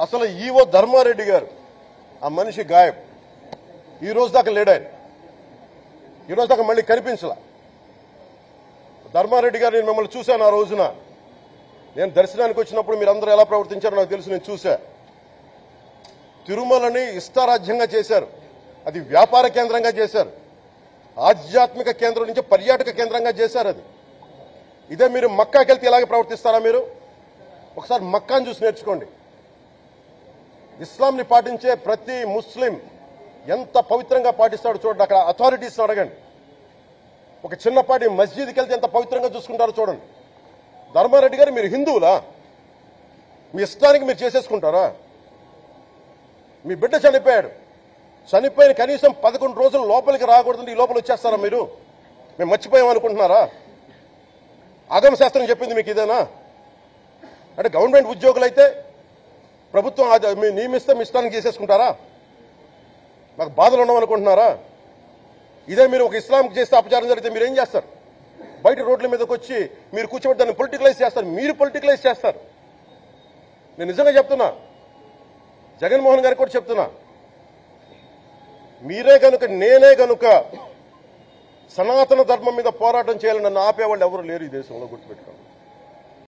అసలు ఈవో ధర్మారెడ్డి గారు ఆ మనిషి గాయబ్. ఈ రోజు దాకా లేడు ఆయన. ఈ రోజు దాకా మళ్ళీ కనిపించలా. ధర్మారెడ్డి గారు నేను మిమ్మల్ని చూశాను. ఆ రోజున నేను దర్శనానికి వచ్చినప్పుడు మీరందరూ ఎలా ప్రవర్తించారో నాకు తెలుసు. నేను చూశా. తిరుమలని ఇష్టారాజ్యంగా చేశారు. అది వ్యాపార కేంద్రంగా చేశారు. ఆధ్యాత్మిక కేంద్రం నుంచి పర్యాటక కేంద్రంగా చేశారు. అది ఇదే మీరు మక్కాకి వెళ్తే ఇలాగే ప్రవర్తిస్తారా? మీరు ఒకసారి మక్కాను చూసి నేర్చుకోండి. ఇస్లాంని పాటించే ప్రతి ముస్లిం ఎంత పవిత్రంగా పాటిస్తాడో చూడండి. అక్కడ అథారిటీస్ అడగండి. ఒక చిన్నపాటి మస్జిద్కి వెళ్తే ఎంత పవిత్రంగా చూసుకుంటారో చూడండి. ధర్మారెడ్డి గారు మీరు హిందువులా? మీ ఇష్టానికి మీరు చేసేసుకుంటారా? మీ బిడ్డ చనిపోయాడు. చనిపోయిన కనీసం 11 రోజులు లోపలికి రాకూడదంటే ఈ లోపల వచ్చేస్తారా మీరు? మేము మర్చిపోయాం అనుకుంటున్నారా? ఆగమ శాస్త్రం చెప్పింది మీకు ఇదేనా? అంటే గవర్నమెంట్ ఉద్యోగులు అయితే ప్రభుత్వం నియమిస్తే మీ ఇష్టానికి చేసేసుకుంటారా? మాకు బాధలు ఉండవనుకుంటున్నారా? ఇదే మీరు ఒక ఇస్లాంకి చేస్తే అపచారం జరిగితే మీరు ఏం చేస్తారు? బయట రోడ్ల మీదకి వచ్చి మీరు కూర్చోబెట్టి దాన్ని పొలిటికలైజ్ చేస్తారు. మీరు పొలిటికలైజ్ చేస్తారు. నేను నిజంగా చెప్తున్నా. జగన్మోహన్ గారికి కూడా చెప్తున్నా. మీరే గనుక నేనే గనుక సనాతన ధర్మం మీద పోరాటం చేయాలని నన్ను ఆపేవాళ్ళు ఎవరు లేరు ఈ దేశంలో. గుర్తుపెట్టుకోండి.